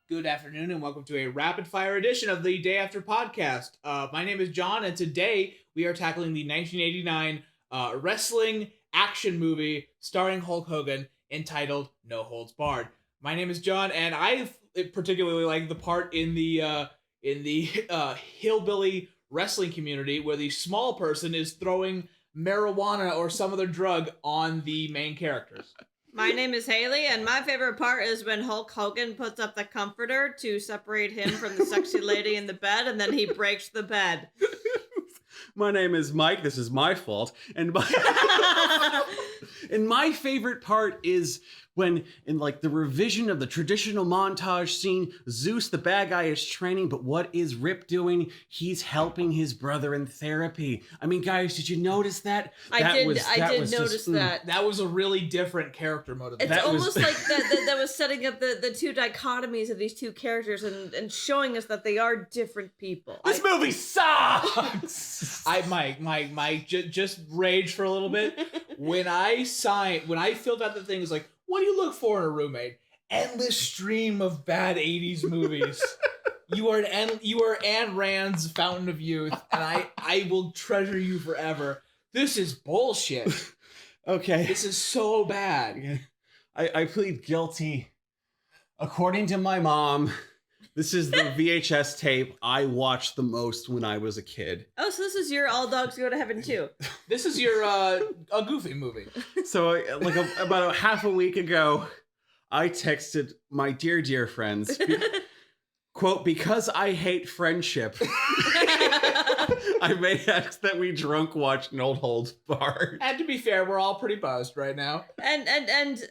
Good afternoon and welcome to a rapid fire edition of the Day After podcast. My name is John and today we are tackling the 1989 wrestling action movie starring Hulk Hogan entitled No Holds Barred. My name is John and I particularly like the part in the hillbilly wrestling community where the small person is throwing marijuana or some other drug on the main characters. My name is Haley, and my favorite part is when Hulk Hogan puts up the comforter to separate him from the sexy lady in the bed, and then he breaks the bed. My name is Mike. This is my fault. And my favorite part is when, in like the revision of the traditional montage scene, Zeus, the bad guy, is training, but what is Rip doing? He's helping his brother in therapy. I mean, guys, did you notice that? I did notice that. That was a really different character motivation. It's almost like that was setting up the two dichotomies of these two characters and showing us that they are different people. This movie sucks! Mike, just rage for a little bit. When I filled out the thing, it's like, what do you look for in a roommate? Endless stream of bad 80s movies. You are Ayn Rand's fountain of youth, and I will treasure you forever. This is bullshit. Okay. This is so bad. I plead guilty. According to my mom, this is the VHS tape I watched the most when I was a kid. Oh, so this is your All Dogs Go to Heaven too. This is your a Goofy movie. So about half a week ago, I texted my dear friends, quote, because I hate friendship, I may ask that we drunk watch No Holds Barred. And to be fair, we're all pretty buzzed right now. And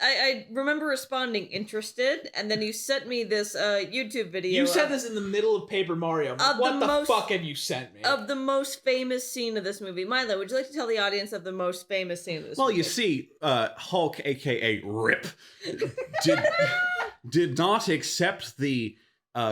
I remember responding interested, and then you sent me this YouTube video. You sent this in the middle of Paper Mario. What the fuck have you sent me? Of the most famous scene of this movie. Milo, would you like to tell the audience of the most famous scene of this movie? Well, you see, Hulk, aka Rip, did not accept the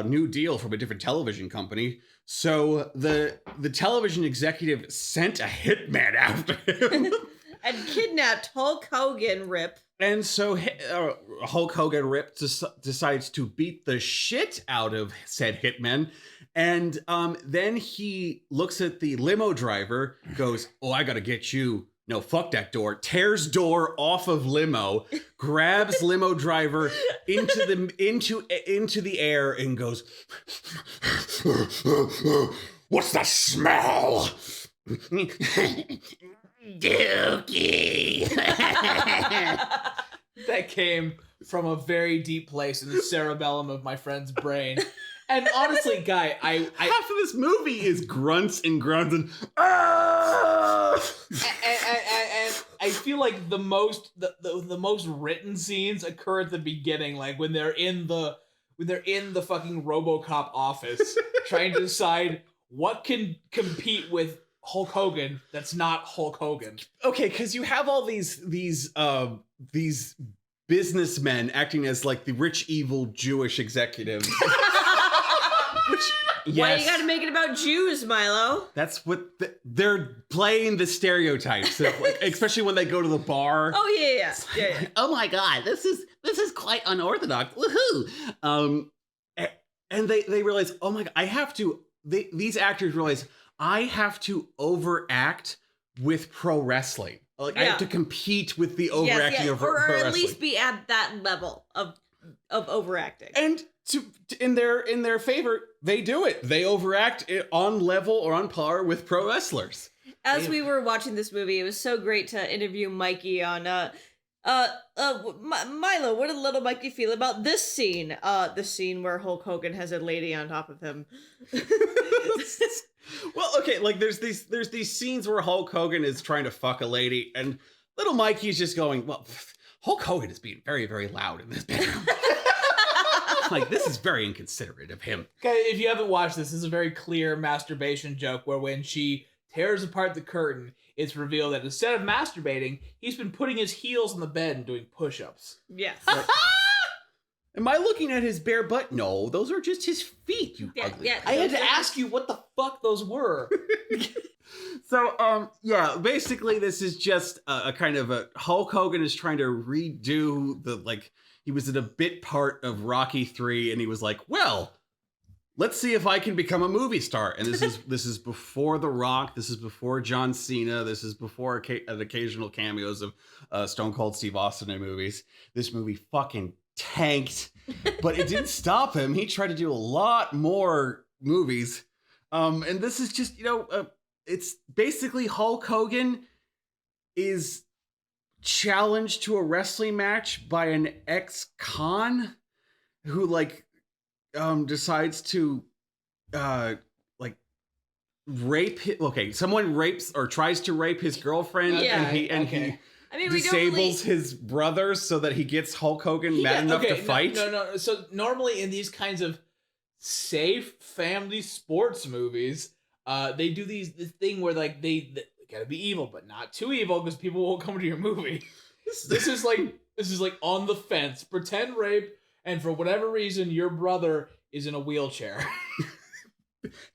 new deal from a different television company. So the television executive sent a hitman after him. And kidnapped Hulk Hogan, Rip. And so Hulk Hogan, Rip, decides to beat the shit out of said hitman. And then he looks at the limo driver, goes, oh, I gotta get you. No, fuck that door. Tears door off of limo, grabs limo driver into the air and goes, what's that smell? Dookie. That came from a very deep place in the cerebellum of my friend's brain. And honestly, Guy, I half of this movie is grunts and grunts and and I feel like the most written scenes occur at the beginning, like when they're in the fucking RoboCop office trying to decide what can compete with Hulk Hogan that's not Hulk Hogan. Okay, because you have all these businessmen acting as like the rich evil Jewish executives. Yes. Why you gotta make it about Jews, Milo? That's what they're playing the stereotypes, like, especially when they go to the bar. Oh yeah. Oh my God, this is quite unorthodox. Woohoo! And they realize, oh my God, these actors realize I have to overact with pro wrestling. Like I have to compete with the overacting of pro wrestling, or at least be at that level of overacting. And in their favor, they do it. They overact on level or on par with pro wrestlers. As we were watching this movie, it was so great to interview Mikey on Milo, what did little Mikey feel about this scene? The scene where Hulk Hogan has a lady on top of him. Well, okay, like there's these scenes where Hulk Hogan is trying to fuck a lady, and little Mikey's just going, well, Hulk Hogan is being very, very loud in this bedroom. Like, this is very inconsiderate of him. Okay, if you haven't watched this is a very clear masturbation joke where when she tears apart the curtain, it's revealed that instead of masturbating, he's been putting his heels on the bed and doing push-ups. Yes. Am I looking at his bare butt? No, those are just his feet, you Yeah, ugly. yeah. I had to ask you what the fuck those were. So, yeah, basically this is just a kind of a Hulk Hogan is trying to redo he was in a bit part of Rocky 3 and he was like, well, let's see if I can become a movie star. And this is before The Rock, this is before John Cena, this is before an occasional cameos of Stone Cold Steve Austin in movies. This movie fucking tanked, but it didn't stop him. He tried to do a lot more movies. And this is just, it's basically Hulk Hogan is challenged to a wrestling match by an ex-con who decides to rape someone rapes or tries to rape his girlfriend he I mean, we disables his brother so that he gets Hulk Hogan mad enough to fight. No. So normally in these kinds of safe family sports movies, they do this thing where they gotta be evil, but not too evil because people won't come to your movie. This is like on the fence, pretend rape, and for whatever reason your brother is in a wheelchair.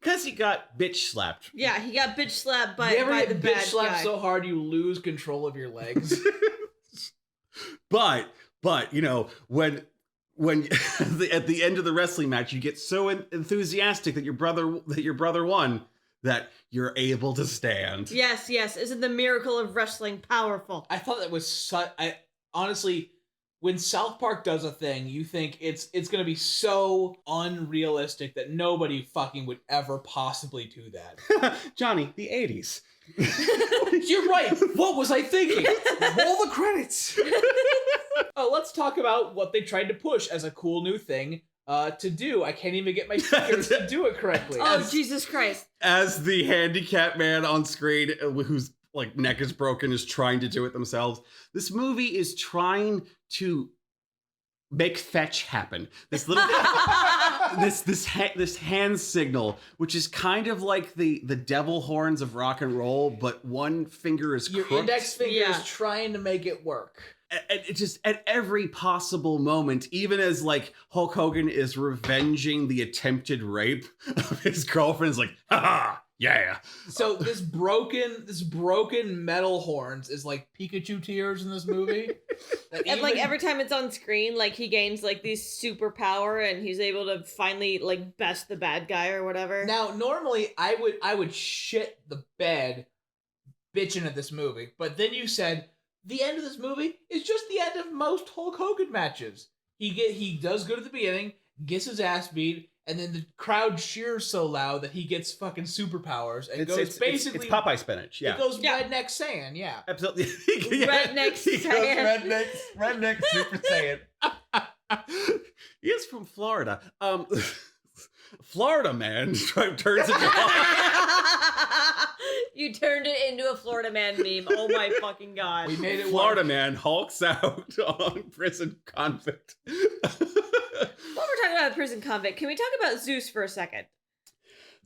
Because he got bitch slapped. Yeah, he got bitch slapped by, you ever by get the bitch bad slapped guy. so hard you lose control of your legs? But when at the end of the wrestling match you get so enthusiastic that your brother won that you're able to stand. Yes. Isn't the miracle of wrestling powerful? I thought that was honestly, when South Park does a thing, you think it's going to be so unrealistic that nobody fucking would ever possibly do that. Johnny, the 80s. You're right. What was I thinking? Roll the credits. Oh, let's talk about what they tried to push as a cool new thing to do. I can't even get my fingers to do it correctly. Oh, Jesus Christ. As the handicapped man on screen who's neck is broken is trying to do it themselves. This movie is trying to make fetch happen. This little this hand signal, which is kind of like the devil horns of rock and roll, but one finger is your crooked. index finger is trying to make it work. And it just at every possible moment, even as Hulk Hogan is revenging the attempted rape of his girlfriend, is like, ha. Yeah. So this broken metal horns is like Pikachu tears in this movie. And every time it's on screen, he gains these superpower and he's able to finally best the bad guy or whatever. Now, normally I would shit the bed bitching at this movie, but then you said the end of this movie is just the end of most Hulk Hogan matches. He does good at the beginning, gets his ass beat, and then the crowd cheers so loud that he gets fucking superpowers and it's Popeye spinach. Yeah, it goes redneck Saiyan. Yeah, absolutely. Redneck Saiyan. Redneck Super Saiyan. He is from Florida. Florida man turns into. You turned it into a Florida man meme. Oh my fucking god! We made it. Florida man hulks out on prison convict. While we're talking about prison convict, can we talk about Zeus for a second?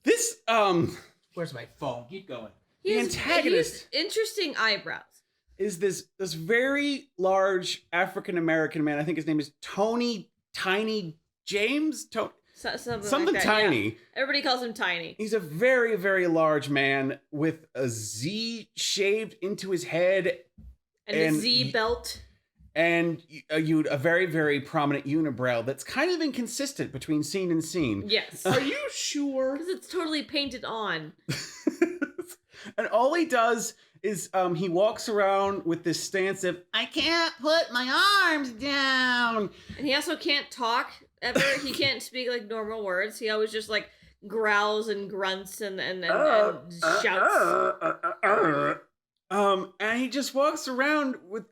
This Where's my phone? Keep going. The antagonist he's interesting eyebrows. Is this very large African American man? I think his name is Tony Tiny James. Something like that, tiny. Yeah. Everybody calls him Tiny. He's a very, very large man with a Z shaved into his head. And a Z belt. And a very, very prominent unibrow that's kind of inconsistent between scene and scene. Yes. Are you sure? Because it's totally painted on. And all he does is he walks around with this stance of, I can't put my arms down. And he also can't talk ever. He can't speak normal words. He always just growls and grunts and shouts. And he just walks around with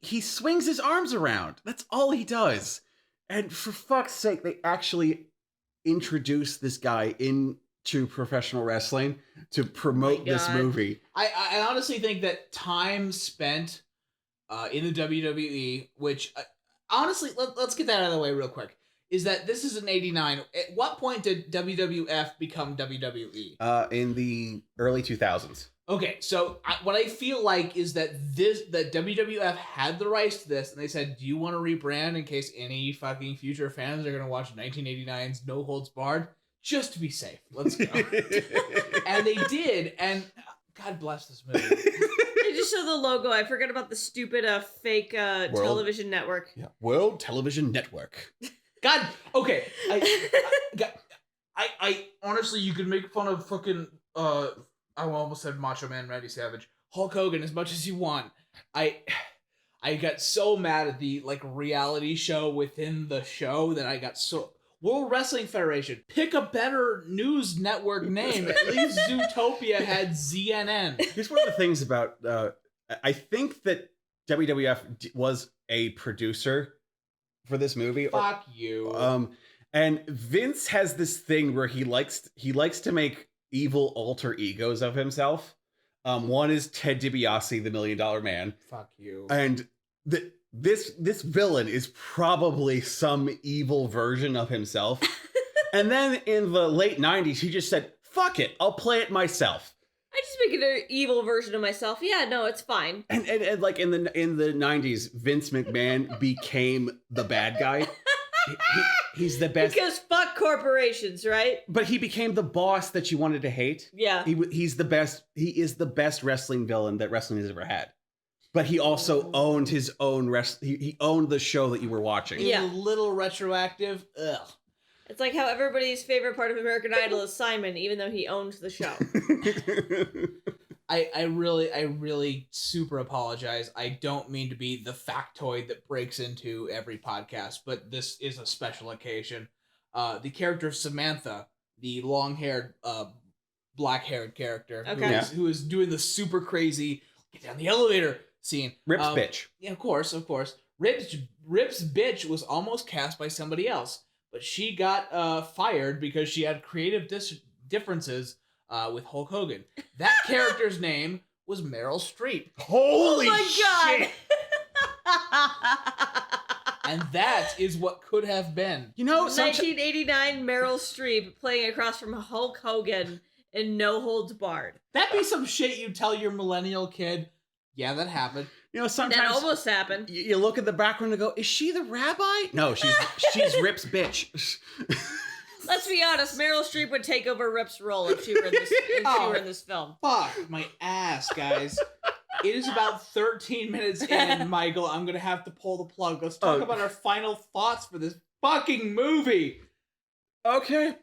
he swings his arms around. That's all he does. And for fuck's sake, they actually introduced this guy into professional wrestling to promote this movie. I honestly think that time spent in the WWE, which honestly, let's get that out of the way real quick, is that this is an 89. At what point did WWF become WWE? In the early 2000s. Okay, so what I feel like is that that WWF had the rights to this, and they said, "Do you want to rebrand in case any fucking future fans are gonna watch 1989's No Holds Barred? Just to be safe, let's go." And they did, and God bless this movie. They just show the logo. I forgot about the stupid fake television network. Yeah, World Television Network. God, okay, I honestly, you could make fun of fucking I almost said Macho Man Randy Savage, Hulk Hogan as much as you want. I got so mad at the like reality show within the show that I got so World Wrestling Federation. Pick a better news network name. At least Zootopia had ZNN. Here's one of the things about I think that WWF was a producer for this movie. Fuck you. And Vince has this thing where he likes to make evil alter egos of himself. One is Ted DiBiase, the $1 Million Man. Fuck you. And this villain is probably some evil version of himself. And then in the late 90s, he just said, "Fuck it, I'll play it myself." I just make it an evil version of myself. Yeah, no, it's fine. And like in the 90s, Vince McMahon became the bad guy. He's the best. Because fuck corporations, right? But he became the boss that you wanted to hate. Yeah. He's the best. He is the best wrestling villain that wrestling has ever had. But he also owned his own he owned the show that you were watching. Yeah. A little retroactive. Ugh. It's like how everybody's favorite part of American Idol is Simon, even though he owns the show. I really super apologize. I don't mean to be the factoid that breaks into every podcast, but this is a special occasion. The character of Samantha, the long-haired, black-haired character, okay. who is doing the super crazy get down the elevator scene. Rip's bitch. Yeah, of course. Rip's bitch was almost cast by somebody else, but she got fired because she had creative differences with Hulk Hogan. That character's name was Meryl Streep. Holy shit! And that is what could have been. You know, 1989 Meryl Streep playing across from Hulk Hogan in No Holds Barred. That'd be some shit you tell your millennial kid. Yeah, that happened. You know, sometimes that almost happened. You look at the background and go, "Is she the rabbi?" No, she's Rip's bitch. Let's be honest, Meryl Streep would take over Rip's role if she were in this film. Fuck my ass, guys. It is about 13 minutes in, Michael. I'm gonna have to pull the plug. Let's talk about our final thoughts for this fucking movie. Okay.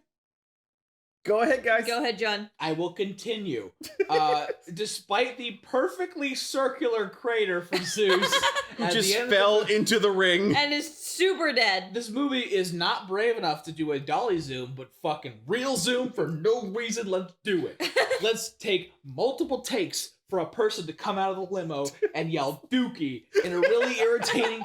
Go ahead, guys. Go ahead, John. I will continue. Despite the perfectly circular crater from Zeus, who just fell into the ring and is super dead. This movie is not brave enough to do a dolly zoom, but fucking real zoom for no reason. Let's do it. Let's take multiple takes for a person to come out of the limo and yell "Dookie" in a really irritating.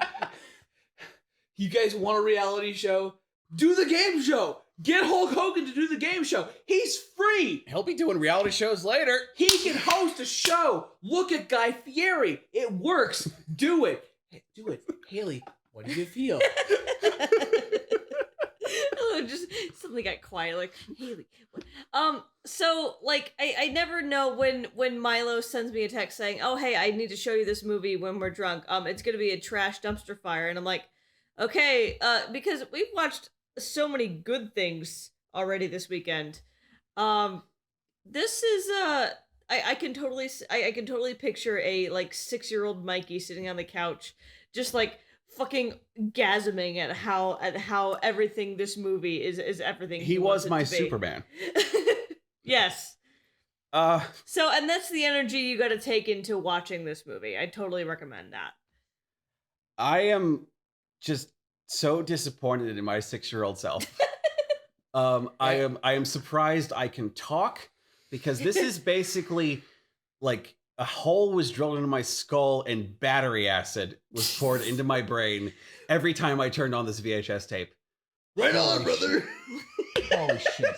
You guys want a reality show? Do the game show. Get Hulk Hogan to do the game show. He's free. He'll be doing reality shows later. He can host a show. Look at Guy Fieri. It works. Do it. Do it. Haley, what do you feel? Oh, just suddenly got quiet. Like, Haley. What? So, like, I never know when Milo sends me a text saying, "Oh, hey, I need to show you this movie when we're drunk. It's going to be a trash dumpster fire." And I'm like, okay, because we've watched so many good things already this weekend. This is I can totally picture a like 6-year-old Mikey sitting on the couch just like fucking gasming at how everything this movie is everything he was my Superman. Yes. So, and that's the energy you got to take into watching this movie. I totally recommend that. I am just so disappointed in my 6-year-old self. I am surprised I can talk, because this is basically like a hole was drilled into my skull and battery acid was poured into my brain every time I turned on this VHS tape. Right on, brother. Holy shit.